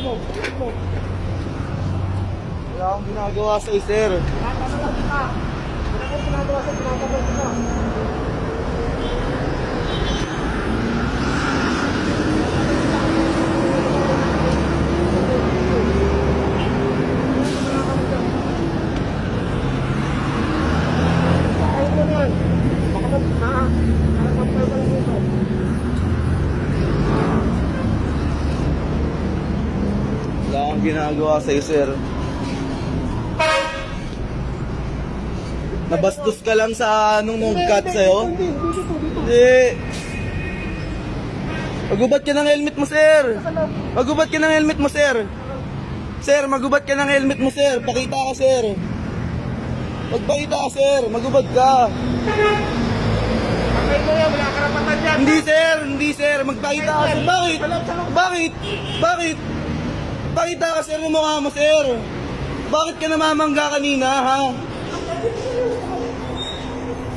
Wala akong ginagawa sa'yo, sir. Wala akong ginagawa sa'yo, sir. Nabastos ka lang sa nung cut sa'yo? Hindi. Magubat ka ng helmet mo, sir. Magubat ka ng helmet mo, sir. Sir, magubat ka ng helmet mo, sir. Pakita ka, sir. Magpakita ka, sir. Magubad ka. Wala karapatan dyan. Hindi, sir. Hindi, sir. Magpakita ka, sir. Bakit? Bakit? Bakit? Pakita ka, sir, ng mukha mo, sir. Bakit ka namamangga kanina, ha?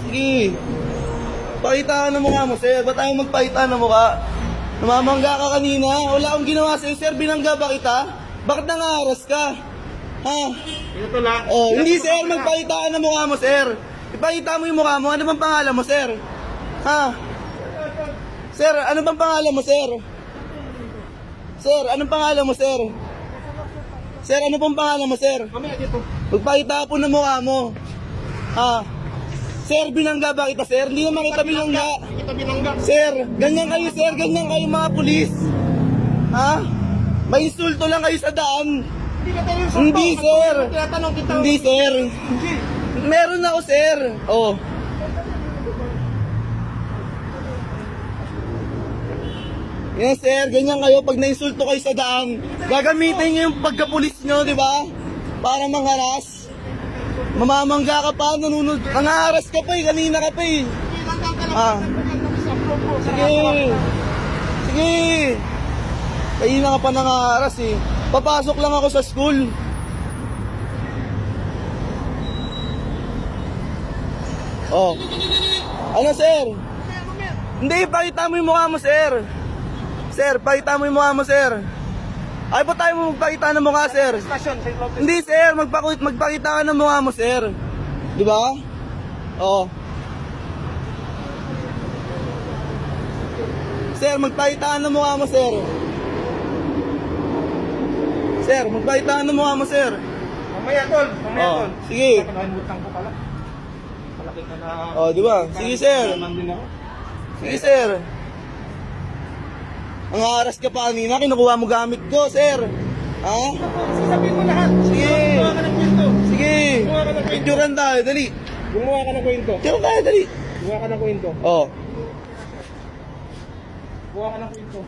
Sige. Pakita ka ng mukha mo, sir. Ba't tayo magpakita ng mukha? Namamangga ka kanina. Wala akong ginawa sa'yo, sir. Binangga ba kita? Bakit nangaharas ka? Ha? Ito lang. Oh, hindi, sir. Magpakita ka ng mukha mo, sir. Ipakita mo yung mukha mo. Ano bang pangalan mo, sir? Ha? Sir, ano bang pangalan mo, sir? Sir, anong pangalan mo, sir? Sir, ano pong pangalan mo, sir? Mamaya dito. Magpakita po ng mukha mo. Ha? Sir, binangga ba kita, sir? Hindi naman kita binangga. Kita binangga. Sir, ganyan kayo, sir. Ganyan kayo, mga pulis. Ha? May insulto lang kayo sa daan. Hindi ka tayo Hindi, sir. Tinatanong kita. Hindi, sir. Hindi. Meron ako, sir. Oh. Yan, sir. Ganyan kayo pag na-insulto kayo sa daan. Gagamitin nyo yung pagkapulis nyo, di ba? Para mangharas. Mamamangga ka pa, nanunod. Nangaharas ka pa eh. Kanina ka pa eh. Binangga ka lang. Ah. Sige. Sige. Kanina ka pa nangaharas eh. Papasok lang ako sa school. Oh. Ano, sir? Hindi, pakita mo yung mukha mo, sir. Sir, pakita mo yung mukha mo, sir. Ay, ba tayo mo magpakita ng mukha, sir? Station, St. Lopez. Hindi, sir. Magpakita ka ng mukha mo, sir. Di ba? Oo. Sir, magpakita ka ng mukha mo, sir. Sir, magpakita ka ng mukha mo, sir. Mamaya, tol. Mamaya, Oh, tol. sige. Nakalimutan ko pala. Malaki ka na. Oh, di ba? Sige, sir. Naman din ako. Sige, sir. Ang haras ka pa kanina, kinukuha mo gamit ko, sir. Ha? Sasabihin mo lahat. Sige. Gumawa ka ng kwento. Sige. Gumawa ka ng kwento. Picturean tayo, dali. Gumawa ka ng kwento. Picturean tayo, dali. Gumawa ka ng kwento. Oh. Gumawa ka ng kwento.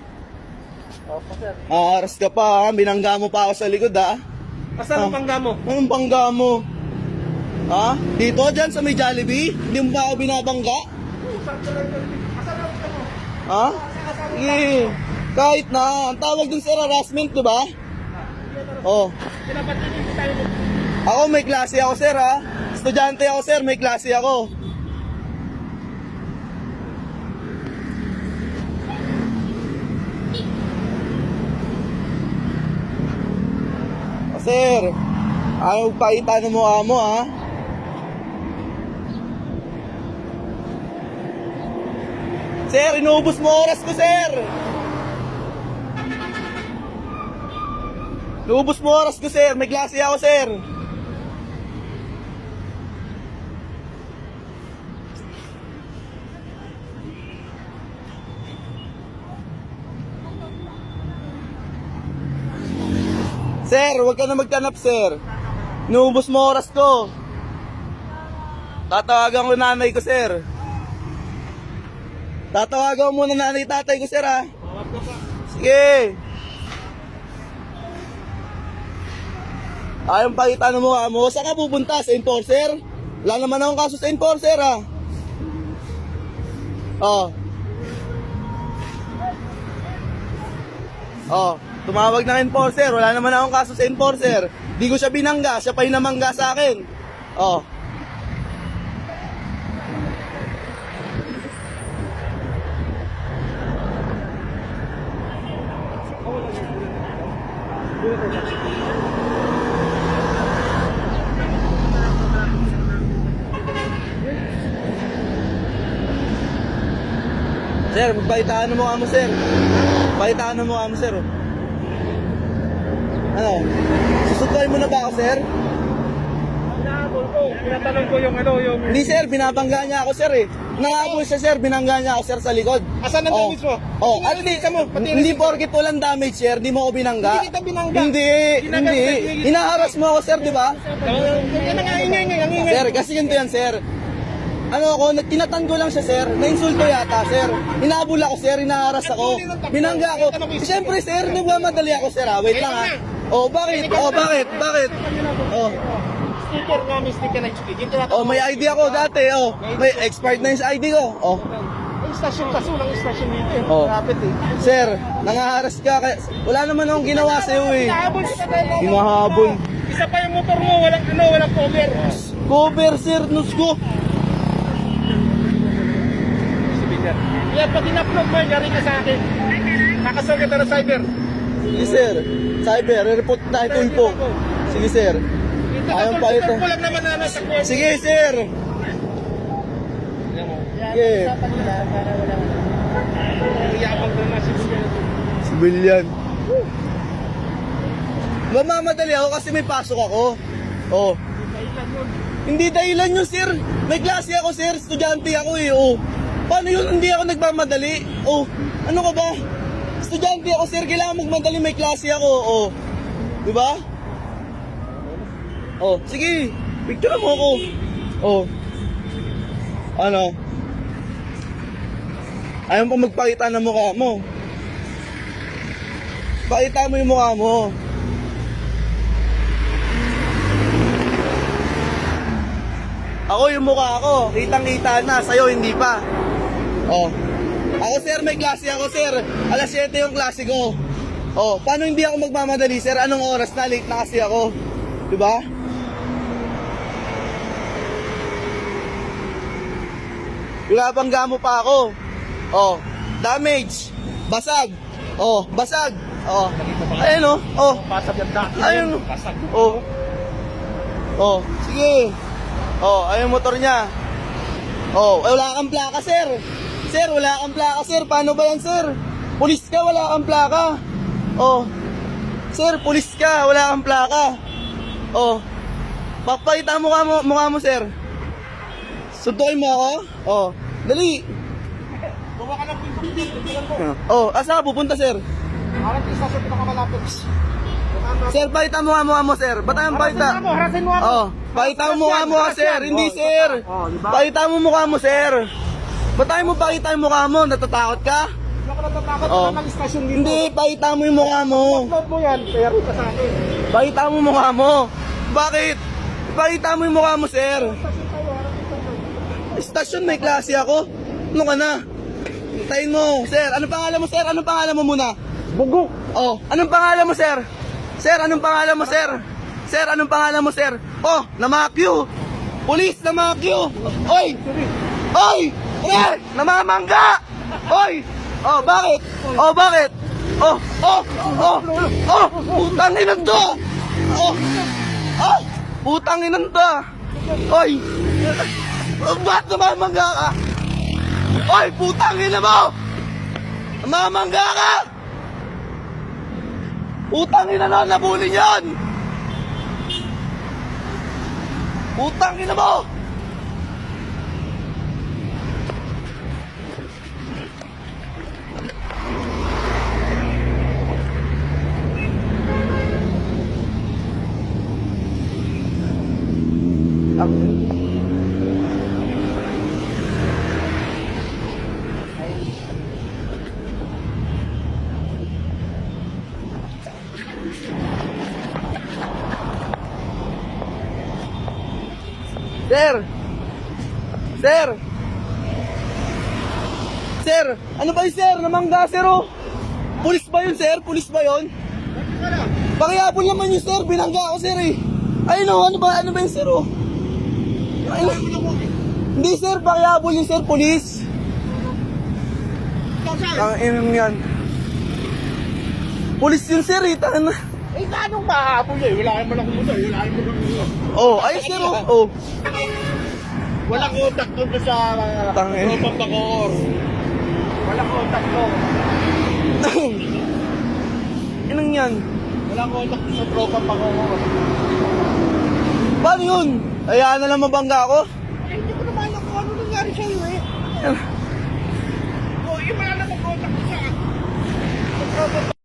Opo, sir. Haras ka pa, ha? Binangga mo pa ako sa likod, ha? Asan ang pangga mo? Anong bangga mo? Ha? Dito, dyan sa may Jollibee? Hindi mo ba ako binabangga? Asan ang pangga mo? Ha? Sige. Kahit na, ang tawag dun sir, harassment, di ba? Oh. Pinapatinig ko tayo. Ako, may klase ako, sir, ha? Estudyante ako, sir, may klase ako. Sir, ayaw magpakita ng mukha mo, ha? Sir, inuubos mo oras ko, sir! Inuubos mo oras ko, sir. May klase ako, sir. Sir, huwag ka na magtanap, sir. Inuubos mo oras ko. Tatawagan ko nanay ko, sir. Tatawagan mo muna nanay tatay ko, sir, ha? Sige. Ayaw pakita ng mukha mo. Saan ka pupunta? Sa enforcer? Wala naman akong kaso sa enforcer, ha? Oh. Oh, tumawag ng enforcer. Wala naman akong kaso sa enforcer. Di ko siya binangga. Siya pa yung namangga sa akin. Oh. Sir, magpakitaan ng mukha mo, sir. Pakitaan ng mukha mo, sir. Ano? Susunduin mo na ba ako, sir? Nahabol ko. Tinatanong ko yung ano, yung... Hindi, sir. Binabangga niya ako, sir, eh. Nangahabol siya, sir. Binangga niya ako, sir, sa likod. Asan ang damage mo? At hindi porkit walang damage, sir. Hindi mo ako binangga. Hindi kita binangga. Hindi. Hinaharas mo ako, sir, di ba? Yan ang ingay. Sir, kasi ganito yan, sir. Ano ako, tinatango lang siya, sir. Nainsulto yata, sir. Hinabol ako, sir. Hinaharas ako. Binangga ako. Siyempre, sir, nagmamadali ako, sir, ha? Wait lang, ha? Bakit? Bakit? Sticker nga, may sticker na sticker. May ID ako dati, May expired na yung ID ko, Yung stasyon, kaso lang yung stasyon dito eh. Oh. Malapit eh. Sir, nangaharas ka. Wala naman akong ginawa sa'yo, eh. Hinahabol kita tayo. Hinahabol. Isa pa yung motor mo, walang cover. Cover, sir, nus ko. Yan, pag in-upload mo, yari ka sa akin. Nakasal ka na cyber. Sige, sir. Cyber, report na ito po. Sige, sir. Ayaw pa ito. Ko lang naman na nasa kuya. Sige, sir. Sige. Yabang na si Kuya. Civilian. Mamamadali ako kasi may pasok ako. Hindi dahilan yun, sir. May klase ako, sir. Estudyante ako, eh. Paano yun? Hindi ako nagmamadali. Ano ka ba? Estudyante ako, sir. Kailangan magmadali. May klase ako. Di ba? Sige. Picture mo ako. Ano? Ayaw pa magpakita ng mukha mo. Pakita mo yung mukha mo. Ako yung mukha ko. Kitang-kita na. Sa'yo, hindi pa. Ako, sir, may klase ako, sir. Alas 7 yung klase ko. Paano hindi ako magmamadali, sir? Anong oras na? Late na kasi ako. Diba? Binabangga mo pa ako. Damage. Basag. Basag. Ayun, Pasag yung dati. Ayun. Pasag. Sige. Ayun motor niya. Wala kang plaka, sir. Sir, wala kang plaka, sir. Paano ba yan, sir? Pulis ka, wala kang plaka. Sir, pulis ka, wala kang plaka. Papakita mo mukha mo, sir. Suntukin mo ako? Dali. Bawa ka ng pinto. Asa ka pupunta, sir? Harap yung stasyon pinakamalapit. Sir, pakita mo mo, sir. Ba't tayong pakita? Harasin mo ako. Pakita mo mukha mo, sir. Hindi, sir. Diba? Pakita mo mukha mo, sir. Ba't tayo mo pakita yung mukha mo? Natatakot ka? Hindi ako natatakot na ng stasyon dito. Hindi, pakita mo yung mukha mo. Upload mo yan, kaya rin ka sa akin. Pakita mo mukha mo. Bakit? Pakita mo yung mukha mo, sir. Stasyon, may klase ako. Ano ka na? Hintayin mo, sir. Anong pangalan mo, sir? Anong pangalan mo muna? Bugok. Anong pangalan mo, sir? Sir, anong pangalan mo, sir? Sir, anong pangalan mo, sir? Namakyo. Police, namakyo. Oy! Namamangga! Oy! Bakit? Bakit? Putang inan to! Putang inan to! Oy! Ba't namamangga ka? Oy! Putang ina mo! Namamangga ka! Putang ina na, nabulin yan! Putang ina mo! Sir! Sir! Sir! Ano ba yun, sir? Namangga, sir, Pulis ba yun, sir? Pulis ba yun? Pakiyapon naman yun, sir. Binangga ako, sir, eh. Ayun, ano ba yun, sir, Ayun. Hindi, sir. Pakiyapon yun, sir. Pulis. Ang yan. Pulis yun, sir, eh. Eh, anong mahabol eh? Wala naman akong motor. Wala naman akong motor. Oh, ayos sir. Oh. Walang utak doon sa Tangin. tropang Bacoor. Walang utak doon. Anong yan? Walang utak doon sa tropang Bacoor. Paano yun? Hayaan na lang mabangga ako? Eh, hindi ko naman alam kung ano nangyari sa'yo eh. Oh, iba na lang utak doon sa tropang